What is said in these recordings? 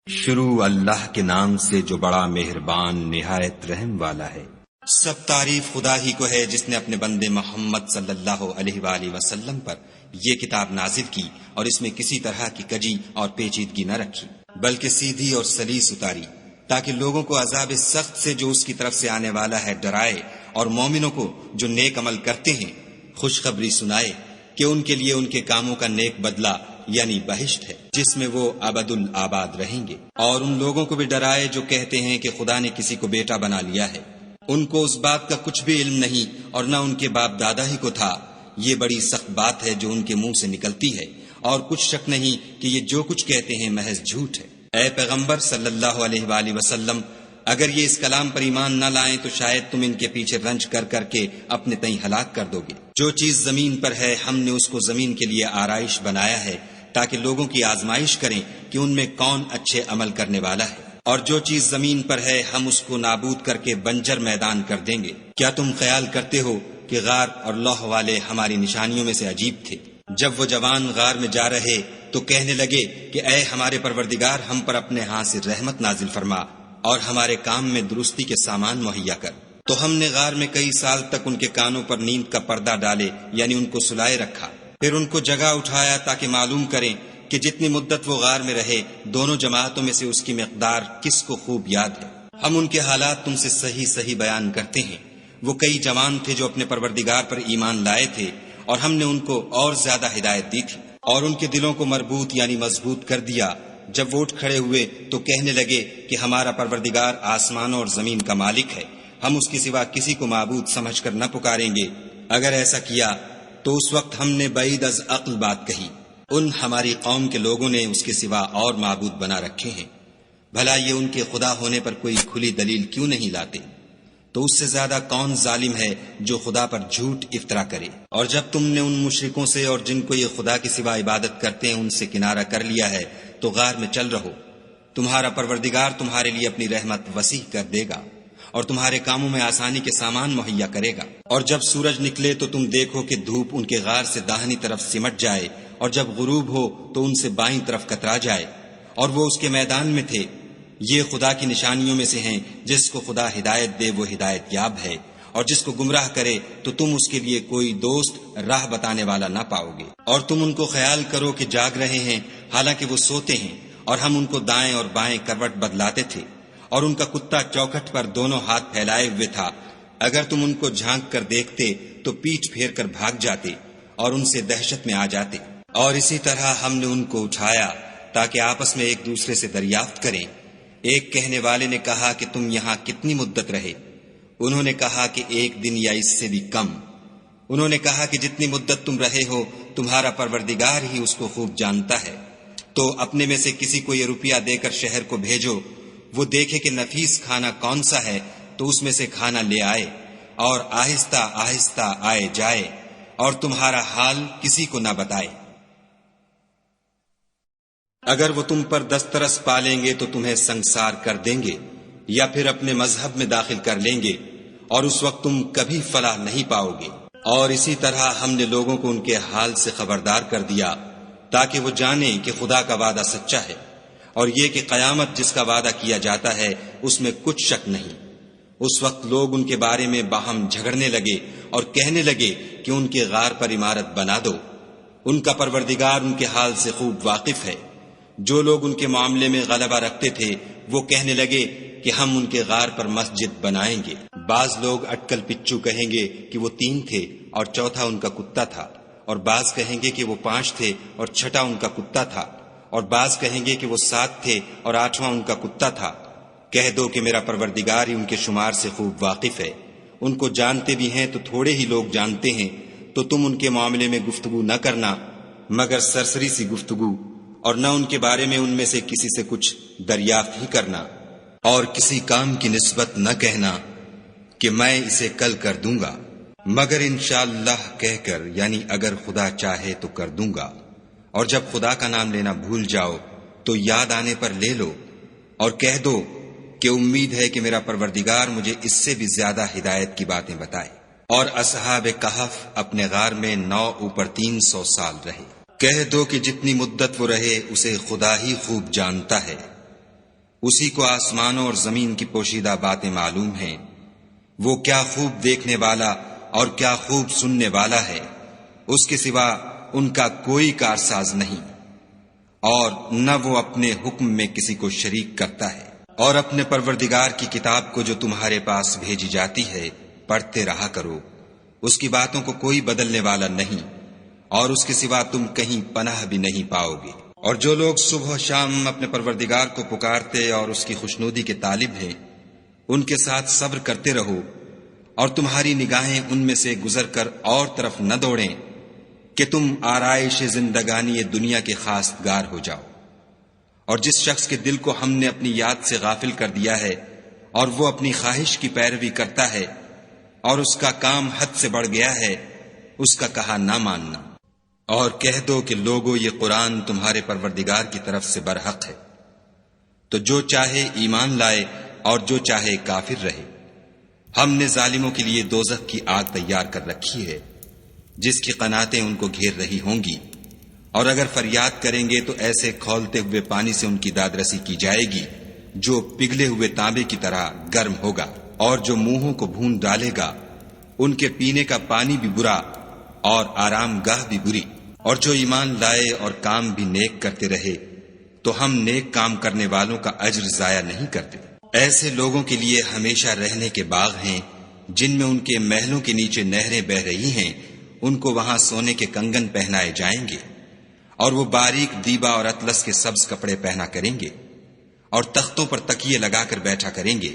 شروع اللہ کے نام سے جو بڑا مہربان نہایت رحم والا ہے۔ سب تعریف خدا ہی کو ہے جس نے اپنے بندے محمد صلی اللہ علیہ وآلہ وسلم پر یہ کتاب نازل کی اور اس میں کسی طرح کی کجی اور پیچیدگی نہ رکھی، بلکہ سیدھی اور سلیس اتاری، تاکہ لوگوں کو عذاب سخت سے جو اس کی طرف سے آنے والا ہے ڈرائے، اور مومنوں کو جو نیک عمل کرتے ہیں خوشخبری سنائے کہ ان کے لیے ان کے کاموں کا نیک بدلہ یعنی بہشت ہے جس میں وہ ابد الآباد رہیں گے، اور ان لوگوں کو بھی ڈرائے جو کہتے ہیں کہ خدا نے کسی کو بیٹا بنا لیا ہے، ان کو اس بات کا کچھ بھی علم نہیں اور نہ ان کے باپ دادا ہی کو تھا۔ یہ بڑی سخت بات ہے جو ان کے منہ سے نکلتی ہے، اور کچھ شک نہیں کہ یہ جو کچھ کہتے ہیں محض جھوٹ ہے۔ اے پیغمبر صلی اللہ علیہ وآلہ وسلم، اگر یہ اس کلام پر ایمان نہ لائیں تو شاید تم ان کے پیچھے رنج کر کر کے اپنے تئیں ہلاک کر دو گے۔ جو چیز زمین پر ہے ہم نے اس کو زمین کے لیے آرائش بنایا ہے تاکہ لوگوں کی آزمائش کریں کہ ان میں کون اچھے عمل کرنے والا ہے، اور جو چیز زمین پر ہے ہم اس کو نابود کر کے بنجر میدان کر دیں گے۔ کیا تم خیال کرتے ہو کہ غار اور لوح والے ہماری نشانیوں میں سے عجیب تھے؟ جب وہ جوان غار میں جا رہے تو کہنے لگے کہ اے ہمارے پروردگار، ہم پر اپنے ہاں سے رحمت نازل فرما اور ہمارے کام میں درستی کے سامان مہیا کر۔ تو ہم نے غار میں کئی سال تک ان کے کانوں پر نیند کا پردہ ڈالے یعنی ان کو سلائے رکھا، پھر ان کو جگہ اٹھایا تاکہ معلوم کریں کہ جتنی مدت وہ غار میں رہے دونوں جماعتوں میں سے اس کی مقدار کس کو خوب یاد ہے۔ ہم ان کے حالات تم سے صحیح صحیح بیان کرتے ہیں۔ وہ کئی جوان تھے جو اپنے پروردگار پر ایمان لائے تھے، اور ہم نے ان کو اور زیادہ ہدایت دی تھی، اور ان کے دلوں کو مربوط یعنی مضبوط کر دیا۔ جب وہ اٹھ کھڑے ہوئے تو کہنے لگے کہ ہمارا پروردگار آسمانوں اور زمین کا مالک ہے، ہم اس کے سوا کسی کو معبود سمجھ کر نہ پکاریں گے۔ اگر ایسا کیا تو اس وقت ہم نے بعید از عقل بات کہی۔ ان ہماری قوم کے لوگوں نے اس کے سوا اور معبود بنا رکھے ہیں، بھلا یہ ان کے خدا ہونے پر کوئی کھلی دلیل کیوں نہیں لاتے؟ تو اس سے زیادہ کون ظالم ہے جو خدا پر جھوٹ افطرا کرے؟ اور جب تم نے ان مشرکوں سے اور جن کو یہ خدا کے سوا عبادت کرتے ہیں ان سے کنارہ کر لیا ہے تو غار میں چل رہو، تمہارا پروردگار تمہارے لیے اپنی رحمت وسیع کر دے گا اور تمہارے کاموں میں آسانی کے سامان مہیا کرے گا۔ اور جب سورج نکلے تو تم دیکھو کہ دھوپ ان کے غار سے داہنی طرف سمٹ جائے، اور جب غروب ہو تو ان سے بائیں طرف کترا جائے، اور وہ اس کے میدان میں تھے۔ یہ خدا کی نشانیوں میں سے ہیں، جس کو خدا ہدایت دے وہ ہدایت یاب ہے، اور جس کو گمراہ کرے تو تم اس کے لیے کوئی دوست راہ بتانے والا نہ پاؤ گے۔ اور تم ان کو خیال کرو کہ جاگ رہے ہیں حالانکہ وہ سوتے ہیں، اور ہم ان کو دائیں اور بائیں کروٹ بدلاتے تھے، اور ان کا کتا چوکھٹ پر دونوں ہاتھ پھیلائے ہوئے تھا۔ اگر تم ان کو جھانک کر دیکھتے تو پیٹھ پھیر کر بھاگ جاتے اور ان سے دہشت میں آ جاتے۔ اور اسی طرح ہم نے ان کو اٹھایا تاکہ آپس میں ایک دوسرے سے دریافت کریں۔ ایک کہنے والے نے کہا کہ تم یہاں کتنی مدت رہے؟ انہوں نے کہا کہ 1 دن یا اس سے بھی کم۔ انہوں نے کہا کہ جتنی مدت تم رہے ہو تمہارا پروردگار ہی اس کو خوب جانتا ہے۔ تو اپنے میں سے کسی کو یہ روپیہ دے کر شہر کو بھیجو، وہ دیکھے کہ نفیس کھانا کون سا ہے تو اس میں سے کھانا لے آئے، اور آہستہ آہستہ آئے جائے، اور تمہارا حال کسی کو نہ بتائے۔ اگر وہ تم پر دسترس پالیں گے تو تمہیں سنگسار کر دیں گے یا پھر اپنے مذہب میں داخل کر لیں گے، اور اس وقت تم کبھی فلاح نہیں پاؤ گے۔ اور اسی طرح ہم نے لوگوں کو ان کے حال سے خبردار کر دیا تاکہ وہ جانیں کہ خدا کا وعدہ سچا ہے، اور یہ کہ قیامت جس کا وعدہ کیا جاتا ہے اس میں کچھ شک نہیں۔ اس وقت لوگ ان کے بارے میں باہم جھگڑنے لگے اور کہنے لگے کہ ان کے غار پر عمارت بنا دو۔ ان کا پروردگار ان کے حال سے خوب واقف ہے۔ جو لوگ ان کے معاملے میں غلبہ رکھتے تھے وہ کہنے لگے کہ ہم ان کے غار پر مسجد بنائیں گے۔ بعض لوگ اٹکل پچو کہیں گے کہ وہ 3 تھے اور چوتھا ان کا کتا تھا، اور بعض کہیں گے کہ وہ 5 تھے اور چھٹا ان کا کتا تھا، اور بعض کہیں گے کہ وہ 7 تھے اور 8واں ان کا کتا تھا۔ کہہ دو کہ میرا پروردگار ہی ان کے شمار سے خوب واقف ہے۔ ان کو جانتے بھی ہیں تو تھوڑے ہی لوگ جانتے ہیں، تو تم ان کے معاملے میں گفتگو نہ کرنا مگر سرسری سی گفتگو، اور نہ ان کے بارے میں ان میں سے کسی سے کچھ دریافت ہی کرنا، اور کسی کام کی نسبت نہ کہنا کہ میں اسے کل کر دوں گا، مگر انشاءاللہ کہہ کر یعنی اگر خدا چاہے تو کر دوں گا۔ اور جب خدا کا نام لینا بھول جاؤ تو یاد آنے پر لے لو، اور کہہ دو کہ امید ہے کہ میرا پروردگار مجھے اس سے بھی زیادہ ہدایت کی باتیں بتائے۔ اور اصحاب کہف اپنے غار میں 9 اوپر 300 سال رہے۔ کہہ دو کہ جتنی مدت وہ رہے اسے خدا ہی خوب جانتا ہے۔ اسی کو آسمانوں اور زمین کی پوشیدہ باتیں معلوم ہیں۔ وہ کیا خوب دیکھنے والا اور کیا خوب سننے والا ہے، اس کے سوا ان کا کوئی کارساز نہیں، اور نہ وہ اپنے حکم میں کسی کو شریک کرتا ہے۔ اور اپنے پروردگار کی کتاب کو جو تمہارے پاس بھیجی جاتی ہے پڑھتے رہا کرو، اس کی باتوں کو کوئی بدلنے والا نہیں، اور اس کے سوا تم کہیں پناہ بھی نہیں پاؤ گے۔ اور جو لوگ صبح و شام اپنے پروردگار کو پکارتے اور اس کی خوشنودی کے طالب ہیں، ان کے ساتھ صبر کرتے رہو، اور تمہاری نگاہیں ان میں سے گزر کر اور طرف نہ دوڑیں کہ تم آرائش زندگانی دنیا کے خواستگار ہو جاؤ۔ اور جس شخص کے دل کو ہم نے اپنی یاد سے غافل کر دیا ہے اور وہ اپنی خواہش کی پیروی کرتا ہے اور اس کا کام حد سے بڑھ گیا ہے، اس کا کہا نہ ماننا، اور کہہ دو کہ لوگو یہ قرآن تمہارے پروردگار کی طرف سے برحق ہے، تو جو چاہے ایمان لائے اور جو چاہے کافر رہے۔ ہم نے ظالموں کے لیے دوزخ کی آگ تیار کر رکھی ہے، جس کی قناتیں ان کو گھیر رہی ہوں گی، اور اگر فریاد کریں گے تو ایسے کھولتے ہوئے پانی سے ان کی دادرسی کی جائے گی جو پگھلے ہوئے تانبے کی طرح گرم ہوگا، اور جو منہوں کو بھون ڈالے گا ان کے پینے کا پانی بھی برا اور آرام گاہ بھی بری۔ اور جو ایمان لائے اور کام بھی نیک کرتے رہے تو ہم نیک کام کرنے والوں کا اجر ضائع نہیں کرتے۔ ایسے لوگوں کے لیے ہمیشہ رہنے کے باغ ہیں جن میں ان کے محلوں کے نیچے نہریں بہ رہی ہیں، ان کو وہاں سونے کے کنگن پہنائے جائیں گے، اور وہ باریک دیبا اور اطلس کے سبز کپڑے پہنا کریں گے، اور تختوں پر تکیے لگا کر بیٹھا کریں گے۔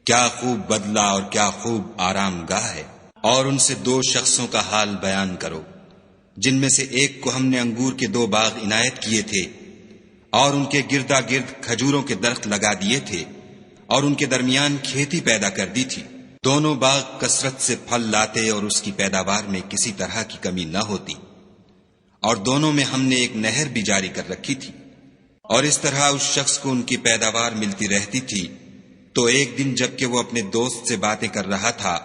کیا خوب بدلہ اور کیا خوب آرام گاہ ہے۔ اور ان سے دو شخصوں کا حال بیان کرو جن میں سے ایک کو ہم نے انگور کے 2 باغ عنایت کیے تھے، اور ان کے گردا گرد کھجوروں کے درخت لگا دیے تھے، اور ان کے درمیان کھیتی پیدا کر دی تھی۔ دونوں باغ کثرت سے پھل لاتے اور اس کی پیداوار میں کسی طرح کی کمی نہ ہوتی، اور دونوں میں ہم نے ایک نہر بھی جاری کر رکھی تھی، اور اس طرح اس شخص کو ان کی پیداوار ملتی رہتی تھی۔ تو ایک دن جب کہ وہ اپنے دوست سے باتیں کر رہا تھا،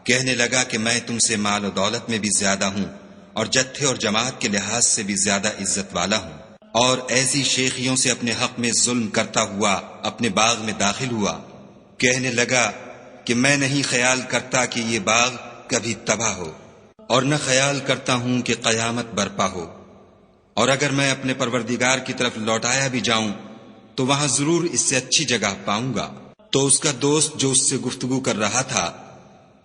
کہنے لگا کہ میں تم سے مال و دولت میں بھی زیادہ ہوں، اور جتھے اور جماعت کے لحاظ سے بھی زیادہ عزت والا ہوں، اور ایسی شیخیوں سے اپنے حق میں ظلم کرتا ہوا اپنے باغ میں داخل ہوا۔ کہنے لگا کہ میں نہیں خیال کرتا کہ یہ باغ کبھی تباہ ہو، اور نہ خیال کرتا ہوں کہ قیامت برپا ہو، اور اگر میں اپنے پروردگار کی طرف لوٹایا بھی جاؤں تو وہاں ضرور اس سے اچھی جگہ پاؤں گا۔ تو اس کا دوست جو اس سے گفتگو کر رہا تھا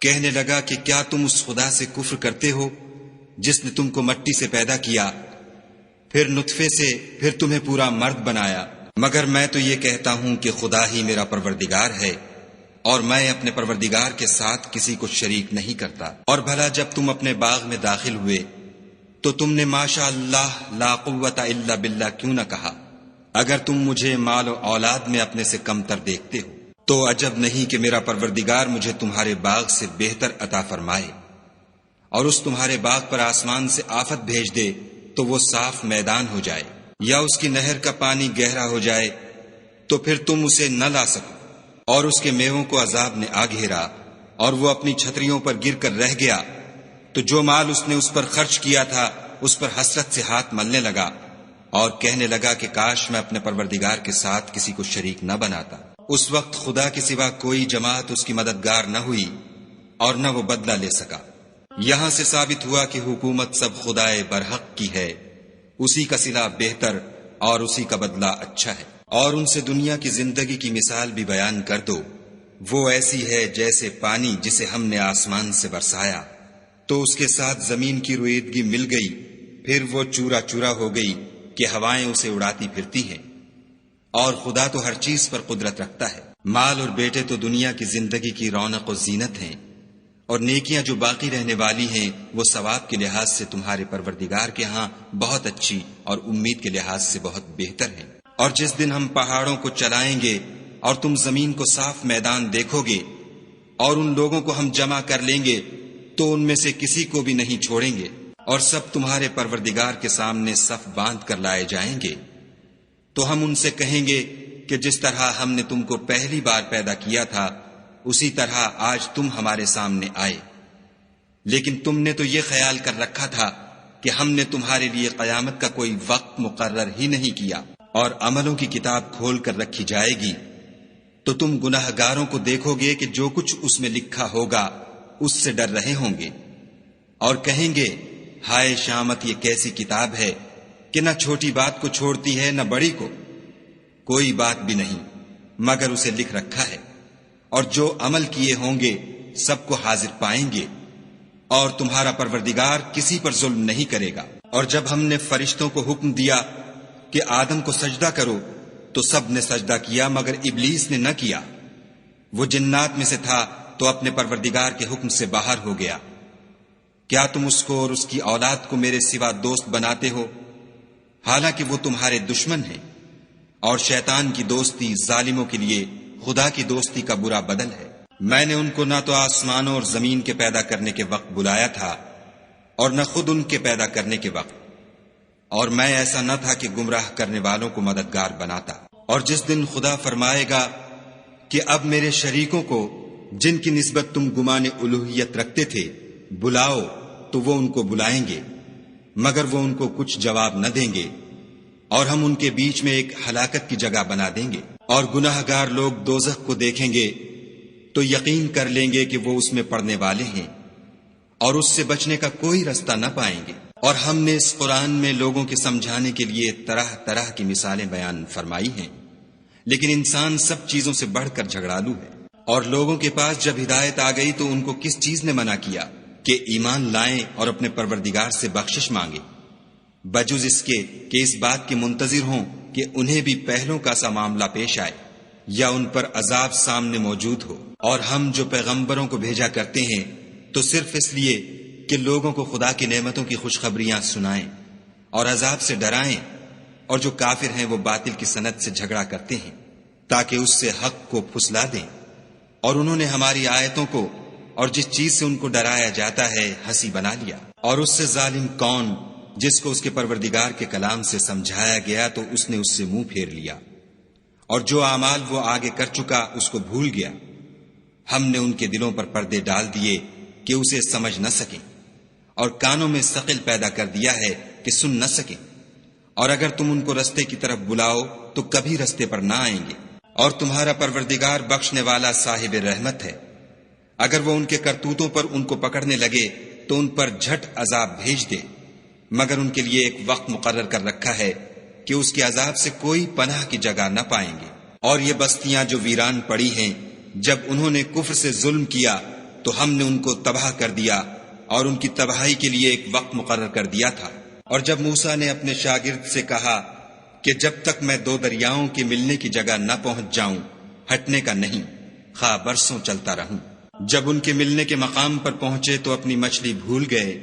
کہنے لگا کہ کیا تم اس خدا سے کفر کرتے ہو جس نے تم کو مٹی سے پیدا کیا، پھر نطفے سے، پھر تمہیں پورا مرد بنایا؟ مگر میں تو یہ کہتا ہوں کہ خدا ہی میرا پروردگار ہے، اور میں اپنے پروردگار کے ساتھ کسی کو شریک نہیں کرتا۔ اور بھلا جب تم اپنے باغ میں داخل ہوئے تو تم نے ماشاء اللہ لا قوت الا باللہ کیوں نہ کہا؟ اگر تم مجھے مال و اولاد میں اپنے سے کم تر دیکھتے ہو تو عجب نہیں کہ میرا پروردگار مجھے تمہارے باغ سے بہتر عطا فرمائے، اور اس تمہارے باغ پر آسمان سے آفت بھیج دے تو وہ صاف میدان ہو جائے، یا اس کی نہر کا پانی گہرا ہو جائے تو پھر تم اسے نہ لا سکو، اور اس کے میووں کو عذاب نے آ گھیرا اور وہ اپنی چھتریوں پر گر کر رہ گیا، تو جو مال اس نے اس پر خرچ کیا تھا اس پر حسرت سے ہاتھ ملنے لگا، اور کہنے لگا کہ کاش میں اپنے پروردگار کے ساتھ کسی کو شریک نہ بناتا۔ اس وقت خدا کے سوا کوئی جماعت اس کی مددگار نہ ہوئی اور نہ وہ بدلہ لے سکا۔ یہاں سے ثابت ہوا کہ حکومت سب خدائے برحق کی ہے، اسی کا صلہ بہتر اور اسی کا بدلہ اچھا ہے۔ اور ان سے دنیا کی زندگی کی مثال بھی بیان کر دو، وہ ایسی ہے جیسے پانی جسے ہم نے آسمان سے برسایا تو اس کے ساتھ زمین کی رویدگی مل گئی، پھر وہ چورا چورا ہو گئی کہ ہوائیں اسے اڑاتی پھرتی ہیں، اور خدا تو ہر چیز پر قدرت رکھتا ہے۔ مال اور بیٹے تو دنیا کی زندگی کی رونق و زینت ہیں، اور نیکیاں جو باقی رہنے والی ہیں وہ ثواب کے لحاظ سے تمہارے پروردگار کے ہاں بہت اچھی اور امید کے لحاظ سے بہت بہتر ہیں۔ اور جس دن ہم پہاڑوں کو چلائیں گے اور تم زمین کو صاف میدان دیکھو گے، اور ان لوگوں کو ہم جمع کر لیں گے تو ان میں سے کسی کو بھی نہیں چھوڑیں گے، اور سب تمہارے پروردگار کے سامنے صف باندھ کر لائے جائیں گے۔ تو ہم ان سے کہیں گے کہ جس طرح ہم نے تم کو پہلی بار پیدا کیا تھا اسی طرح آج تم ہمارے سامنے آئے، لیکن تم نے تو یہ خیال کر رکھا تھا کہ ہم نے تمہارے لیے قیامت کا کوئی وقت مقرر ہی نہیں کیا، اور عملوں کی کتاب کھول کر رکھی جائے گی تو تم گناہ گاروں کو دیکھو گے کہ جو کچھ اس میں لکھا ہوگا اس سے ڈر رہے ہوں گے، اور کہیں گے ہائے شامت، یہ کیسی کتاب ہے کہ نہ چھوٹی بات کو چھوڑتی ہے نہ بڑی کو، کوئی بات بھی نہیں مگر اسے لکھ رکھا ہے، اور جو عمل کیے ہوں گے سب کو حاضر پائیں گے، اور تمہارا پروردگار کسی پر ظلم نہیں کرے گا۔ اور جب ہم نے فرشتوں کو حکم دیا کہ آدم کو سجدہ کرو تو سب نے سجدہ کیا مگر ابلیس نے نہ کیا، وہ جنات میں سے تھا تو اپنے پروردگار کے حکم سے باہر ہو گیا۔ کیا تم اس کو اور اس کی اولاد کو میرے سوا دوست بناتے ہو، حالانکہ وہ تمہارے دشمن ہیں، اور شیطان کی دوستی ظالموں کے لیے خدا کی دوستی کا برا بدل ہے۔ میں نے ان کو نہ تو آسمانوں اور زمین کے پیدا کرنے کے وقت بلایا تھا اور نہ خود ان کے پیدا کرنے کے وقت، اور میں ایسا نہ تھا کہ گمراہ کرنے والوں کو مددگار بناتا۔ اور جس دن خدا فرمائے گا کہ اب میرے شریکوں کو جن کی نسبت تم گمان الوہیت رکھتے تھے بلاؤ، تو وہ ان کو بلائیں گے مگر وہ ان کو کچھ جواب نہ دیں گے، اور ہم ان کے بیچ میں ایک ہلاکت کی جگہ بنا دیں گے۔ اور گناہ گار لوگ دوزخ کو دیکھیں گے تو یقین کر لیں گے کہ وہ اس میں پڑنے والے ہیں، اور اس سے بچنے کا کوئی رستہ نہ پائیں گے۔ اور ہم نے اس قرآن میں لوگوں کے سمجھانے کے لیے طرح طرح کی مثالیں بیان فرمائی ہیں، لیکن انسان سب چیزوں سے بڑھ کر جھگڑالو ہے۔ اور لوگوں کے پاس جب ہدایت آ گئی تو ان کو کس چیز نے منع کیا کہ ایمان لائیں اور اپنے پروردگار سے بخشش مانگے، بجز اس کے کہ اس بات کے منتظر ہوں کہ انہیں بھی پہلوں کا سا معاملہ پیش آئے یا ان پر عذاب سامنے موجود ہو۔ اور ہم جو پیغمبروں کو بھیجا کرتے ہیں تو صرف اس لیے کہ لوگوں کو خدا کی نعمتوں کی خوشخبریاں سنائیں اور عذاب سے ڈرائیں، اور جو کافر ہیں وہ باطل کی سند سے جھگڑا کرتے ہیں تاکہ اس سے حق کو پھسلا دیں۔ اور انہوں نے ہماری آیتوں کو اور جس چیز سے ان کو ڈرایا جاتا ہے ہنسی بنا لیا۔ اور اس سے ظالم کون جس کو اس کے پروردگار کے کلام سے سمجھایا گیا تو اس نے اس سے منہ پھیر لیا، اور جو اعمال وہ آگے کر چکا اس کو بھول گیا۔ ہم نے ان کے دلوں پر پردے ڈال دیے کہ اسے سمجھ نہ سکیں، اور کانوں میں ثقل پیدا کر دیا ہے کہ سن نہ سکیں، اور اگر تم ان کو رستے کی طرف بلاؤ تو کبھی رستے پر نہ آئیں گے۔ اور تمہارا پروردگار بخشنے والا صاحب رحمت ہے، اگر وہ ان کے کرتوتوں پر ان کو پکڑنے لگے تو ان پر جھٹ عذاب بھیج دے، مگر ان کے لیے ایک وقت مقرر کر رکھا ہے کہ اس کے عذاب سے کوئی پناہ کی جگہ نہ پائیں گے۔ اور یہ بستیاں جو ویران پڑی ہیں، جب انہوں نے کفر سے ظلم کیا تو ہم نے ان کو تباہ کر دیا، اور ان کی تباہی کے لیے ایک وقت مقرر کر دیا تھا۔ اور جب موسیٰ نے اپنے شاگرد سے کہا کہ جب تک میں دو دریاؤں کے ملنے کی جگہ نہ پہنچ جاؤں ہٹنے کا نہیں، خواہ برسوں چلتا رہوں۔ جب ان کے ملنے کے مقام پر پہنچے تو اپنی مچھلی بھول گئے،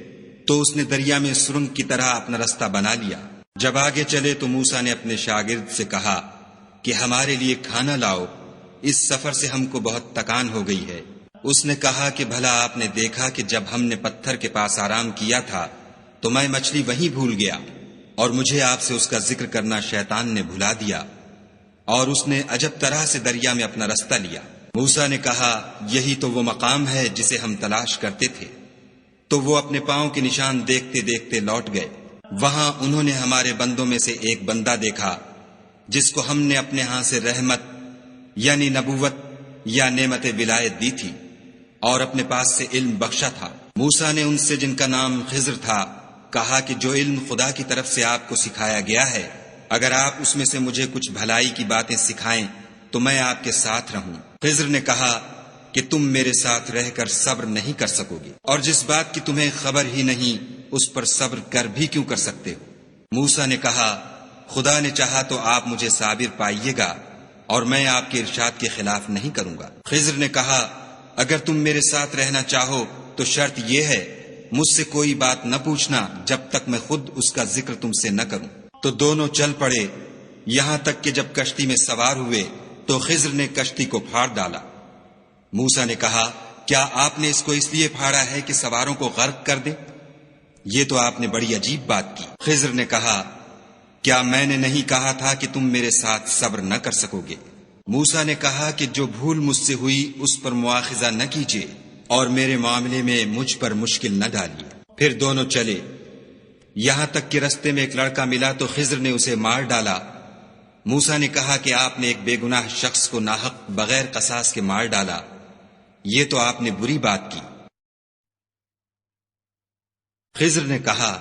تو اس نے دریا میں سرنگ کی طرح اپنا رستہ بنا لیا۔ جب آگے چلے تو موسیٰ نے اپنے شاگرد سے کہا کہ ہمارے لیے کھانا لاؤ، اس سفر سے ہم کو بہت تکان ہو گئی ہے۔ اس نے کہا کہ بھلا آپ نے دیکھا کہ جب ہم نے پتھر کے پاس آرام کیا تھا تو میں مچھلی وہیں بھول گیا، اور مجھے آپ سے اس کا ذکر کرنا شیطان نے بھلا دیا، اور اس نے عجب طرح سے دریا میں اپنا رستہ لیا۔ موسیٰ نے کہا یہی تو وہ مقام ہے جسے ہم تلاش کرتے تھے۔ تو وہ اپنے پاؤں کے نشان دیکھتے دیکھتے لوٹ گئے۔ وہاں انہوں نے ہمارے بندوں میں سے ایک بندہ دیکھا جس کو ہم نے اپنے ہاں سے رحمت یعنی نبوت یا نعمت ولایت دی تھی، اور اپنے پاس سے علم بخشا تھا۔ موسیٰ نے ان سے جن کا نام خضر تھا کہا کہ جو علم خدا کی طرف سے آپ کو سکھایا گیا ہے، اگر آپ اس میں سے مجھے کچھ بھلائی کی باتیں سکھائیں تو میں آپ کے ساتھ رہوں۔ خضر نے کہا کہ تم میرے ساتھ رہ کر صبر نہیں کر سکو گے، اور جس بات کی تمہیں خبر ہی نہیں اس پر صبر کر بھی کیوں کر سکتے ہو؟ موسیٰ نے کہا خدا نے چاہا تو آپ مجھے صابر پائیے گا، اور میں آپ کے ارشاد کے خلاف نہیں کروں گا۔ خضر نے کہا اگر تم میرے ساتھ رہنا چاہو تو شرط یہ ہے مجھ سے کوئی بات نہ پوچھنا جب تک میں خود اس کا ذکر تم سے نہ کروں۔ تو دونوں چل پڑے، یہاں تک کہ جب کشتی میں سوار ہوئے تو خضر نے کشتی کو پھاڑ ڈالا۔ موسیٰ نے کہا کیا آپ نے اس کو اس لیے پھاڑا ہے کہ سواروں کو غرق کر دیں؟ یہ تو آپ نے بڑی عجیب بات کی۔ خضر نے کہا کیا میں نے نہیں کہا تھا کہ تم میرے ساتھ صبر نہ کر سکو گے؟ موسیٰ نے کہا کہ جو بھول مجھ سے ہوئی اس پر مواخذہ نہ کیجیے، اور میرے معاملے میں مجھ پر مشکل نہ ڈالیے۔ پھر دونوں چلے، یہاں تک کہ رستے میں ایک لڑکا ملا تو خضر نے اسے مار ڈالا، موسیٰ نے کہا کہ آپ نے ایک بے گناہ شخص کو ناحق بغیر قصاص کے مار ڈالا، یہ تو آپ نے بری بات کی۔ خضر نے کہا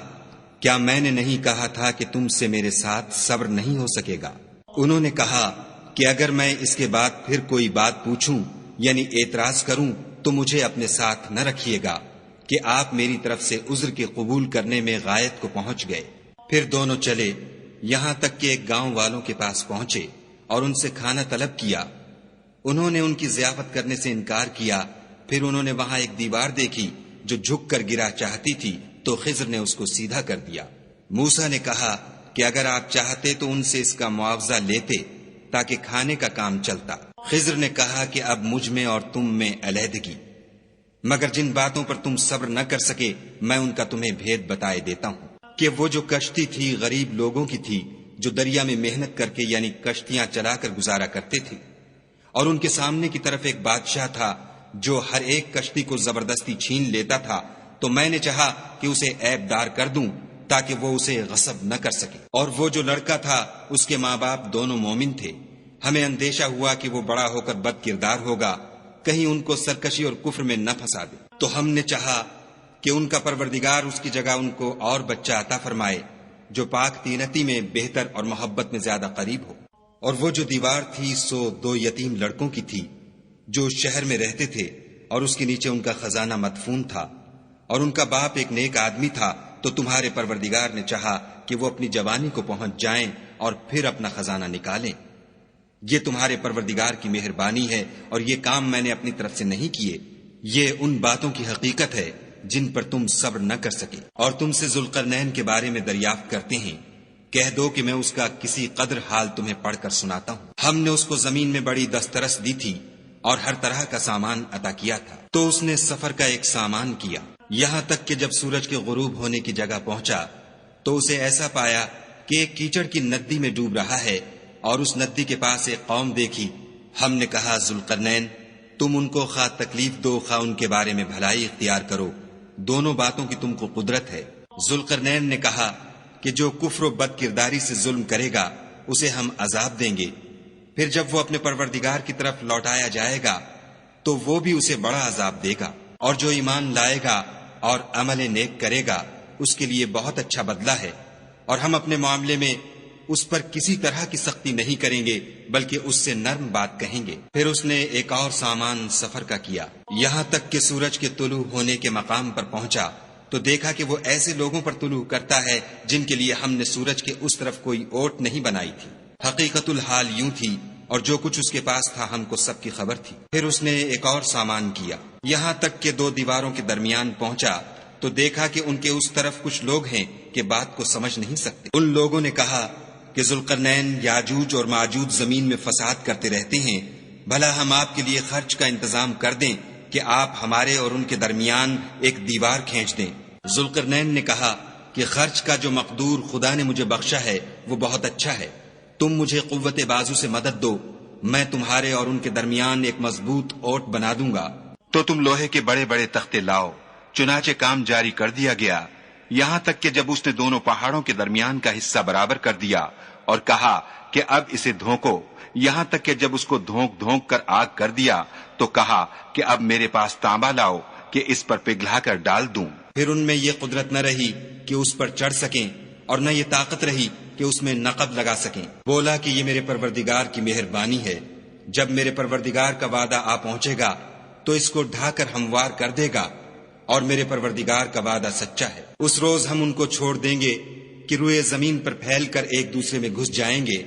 کیا میں نے نہیں کہا تھا کہ تم سے میرے ساتھ صبر نہیں ہو سکے گا؟ انہوں نے کہا کہ اگر میں اس کے بعد پھر کوئی بات پوچھوں یعنی اعتراض کروں تو مجھے اپنے ساتھ نہ رکھیے گا کہ آپ میری طرف سے عذر کے قبول کرنے میں غایت کو پہنچ گئے۔ پھر دونوں چلے یہاں تک کہ ایک گاؤں والوں کے پاس پہنچے اور ان سے کھانا طلب کیا۔ انہوں نے ان کی ضیافت کرنے سے انکار کیا۔ پھر انہوں نے وہاں ایک دیوار دیکھی جو جھک کر گرا چاہتی تھی تو خضر نے اس کو سیدھا کر دیا۔ موسیٰ نے کہا کہ اگر آپ چاہتے تو ان سے اس کا معاوضہ لیتے تاکہ کھانے کا کام چلتا۔ خضر نے کہا کہ اب مجھ میں اور تم میں علیحدگی، مگر جن باتوں پر تم صبر نہ کر سکے میں ان کا تمہیں بھید بتائے دیتا ہوں کہ وہ جو کشتی تھی غریب لوگوں کی تھی جو دریا میں محنت کر کے یعنی کشتیاں چلا کر گزارا کرتے تھے، اور ان کے سامنے کی طرف ایک بادشاہ تھا جو ہر ایک کشتی کو زبردستی چھین لیتا تھا، تو میں نے چاہا کہ اسے عیب دار کر دوں تاکہ وہ اسے غصب نہ کر سکے۔ اور وہ جو لڑکا تھا اس کے ماں باپ دونوں مومن تھے، ہمیں اندیشہ ہوا کہ وہ بڑا ہو کر بد کردار ہوگا، کہیں ان کو سرکشی اور کفر میں نہ پھنسا دے، تو ہم نے چاہا کہ ان کا پروردگار اس کی جگہ ان کو اور بچہ عطا فرمائے جو پاک تینتی میں بہتر اور محبت میں زیادہ قریب ہو۔ اور وہ جو دیوار تھی سو 2 یتیم لڑکوں کی تھی جو شہر میں رہتے تھے، اور اس کے نیچے ان کا خزانہ مدفون تھا، اور ان کا باپ ایک نیک آدمی تھا، تو تمہارے پروردگار نے چاہا کہ وہ اپنی جوانی کو پہنچ جائیں اور پھر اپنا خزانہ نکالیں۔ یہ تمہارے پروردگار کی مہربانی ہے اور یہ کام میں نے اپنی طرف سے نہیں کیے، یہ ان باتوں کی حقیقت ہے جن پر تم صبر نہ کر سکے۔ اور تم سے ذوالقرنین کے بارے میں دریافت کرتے ہیں، کہہ دو کہ میں اس کا کسی قدر حال تمہیں پڑھ کر سناتا ہوں۔ ہم نے اس کو زمین میں بڑی دسترس دی تھی اور ہر طرح کا سامان عطا کیا تھا، تو اس نے سفر کا ایک سامان کیا، یہاں تک کہ جب سورج کے غروب ہونے کی جگہ پہنچا تو اسے ایسا پایا کہ ایک کیچڑ کی ندی میں ڈوب رہا ہے، اور اس ندی کے پاس ایک قوم دیکھی۔ ہم نے کہا ذوالقرنین تم ان کو خواہ تکلیف دو خواہ ان کے بارے میں بھلائی اختیار کرو، دونوں باتوں کی تم کو قدرت ہے۔ ذوالقرنین نے کہا کہ جو کفر و بد کرداری سے ظلم کرے گا اسے ہم عذاب دیں گے، پھر جب وہ اپنے پروردگار کی طرف لوٹایا جائے گا تو وہ بھی اسے بڑا عذاب دے گا، اور جو ایمان لائے گا اور عمل نیک کرے گا اس کے لیے بہت اچھا بدلہ ہے، اور ہم اپنے معاملے میں اس پر کسی طرح کی سختی نہیں کریں گے بلکہ اس سے نرم بات کہیں گے۔ پھر اس نے ایک اور سامان سفر کا کیا، یہاں تک کہ سورج کے طلوع ہونے کے مقام پر پہنچا تو دیکھا کہ وہ ایسے لوگوں پر طلوع کرتا ہے جن کے لیے ہم نے سورج کے اس طرف کوئی اوٹ نہیں بنائی تھی۔ حقیقت الحال یوں تھی، اور جو کچھ اس کے پاس تھا ہم کو سب کی خبر تھی۔ پھر اس نے ایک اور سامان کیا، یہاں تک کہ 2 دیواروں کے درمیان پہنچا تو دیکھا کہ ان کے اس طرف کچھ لوگ ہیں کہ بات کو سمجھ نہیں سکتے۔ ان لوگوں نے کہا کہ ذوالقرنین یاجوج اور ماجوج زمین میں فساد کرتے رہتے ہیں، بھلا ہم آپ کے لیے خرچ کا انتظام کر دیں کہ آپ ہمارے اور ان کے درمیان ایک دیوار کھینچ دیں۔ ذوالقرنین نے کہا کہ خرچ کا جو مقدور خدا نے مجھے بخشا ہے وہ بہت اچھا ہے، تم مجھے قوت بازو سے مدد دو، میں تمہارے اور ان کے درمیان ایک مضبوط اوٹ بنا دوں گا۔ تو تم لوہے کے بڑے بڑے تختے لاؤ۔ چنانچہ کام جاری کر دیا گیا، یہاں تک کہ جب اس نے دونوں پہاڑوں کے درمیان کا حصہ برابر کر دیا اور کہا کہ اب اسے دھونکو، یہاں تک کہ جب اس کو دھونک دھونک کر آگ کر دیا تو کہا کہ اب میرے پاس تانبا لاؤ کہ اس پر پگھلا کر ڈال دوں۔ پھر ان میں یہ قدرت نہ رہی کہ اس پر چڑھ سکیں اور نہ یہ طاقت رہی کہ اس میں نقب لگا سکیں۔ بولا کہ یہ میرے پروردگار کی مہربانی ہے، جب میرے پروردگار کا وعدہ آ پہنچے گا تو اس کو ڈھا کر ہموار کر دے گا، اور میرے پروردگار کا وعدہ سچا ہے۔ اس روز ہم ان کو چھوڑ دیں گے کہ روئے زمین پر پھیل کر ایک دوسرے میں گھس جائیں گے،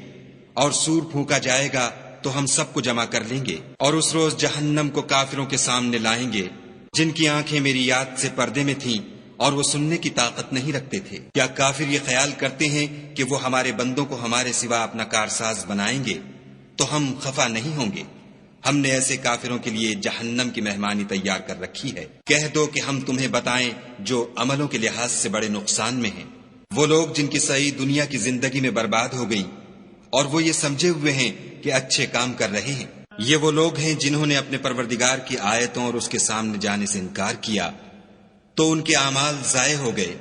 اور سور پھونکا جائے گا تو ہم سب کو جمع کر لیں گے، اور اس روز جہنم کو کافروں کے سامنے لائیں گے جن کی آنکھیں میری یاد سے پردے میں تھیں اور وہ سننے کی طاقت نہیں رکھتے تھے۔ کیا کافر یہ خیال کرتے ہیں کہ وہ ہمارے بندوں کو ہمارے سوا اپنا کارساز بنائیں گے تو ہم خفا نہیں ہوں گے؟ ہم نے ایسے کافروں کے لیے جہنم کی مہمانی تیار کر رکھی ہے۔ کہہ دو کہ ہم تمہیں بتائیں جو عملوں کے لحاظ سے بڑے نقصان میں ہیں، وہ لوگ جن کی سعی دنیا کی زندگی میں برباد ہو گئی اور وہ یہ سمجھے ہوئے ہیں کہ اچھے کام کر رہے ہیں۔ یہ وہ لوگ ہیں جنہوں نے اپنے پروردگار کی آیتوں اور اس کے سامنے جانے سے انکار کیا تو ان کے اعمال ضائع ہو گئے،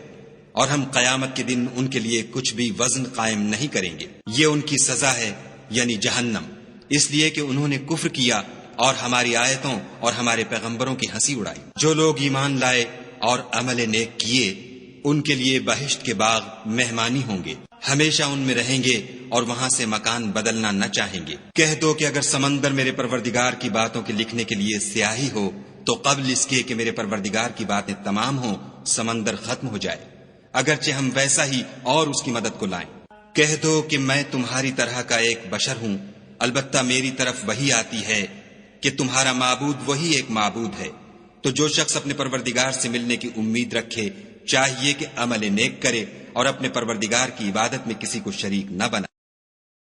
اور ہم قیامت کے دن ان کے لیے کچھ بھی وزن قائم نہیں کریں گے. یہ ان کی سزا ہے یعنی جہنم، اس لیے کہ انہوں نے کفر کیا اور ہماری آیتوں اور ہمارے پیغمبروں کی ہنسی اڑائی. جو لوگ ایمان لائے اور عمل نیک کیے ان کے لیے بہشت کے باغ مہمانی ہوں گے، ہمیشہ ان میں رہیں گے اور وہاں سے مکان بدلنا نہ چاہیں گے. کہہ دو کہ اگر سمندر میرے پروردگار کی باتوں کے لکھنے کے لیے سیاہی ہو تو قبل اس کے کہ میرے پروردگار کی باتیں تمام ہوں سمندر ختم ہو جائے، اگرچہ ہم ویسا ہی اور اس کی مدد کو لائیں. کہہ دو کہ میں تمہاری طرح کا ایک بشر ہوں، البتہ میری طرف وہی آتی ہے کہ تمہارا معبود وہی ایک معبود ہے. تو جو شخص اپنے پروردگار سے ملنے کی امید رکھے چاہیے کہ عمل نیک کرے اور اپنے پروردگار کی عبادت میں کسی کو شریک نہ بنائے.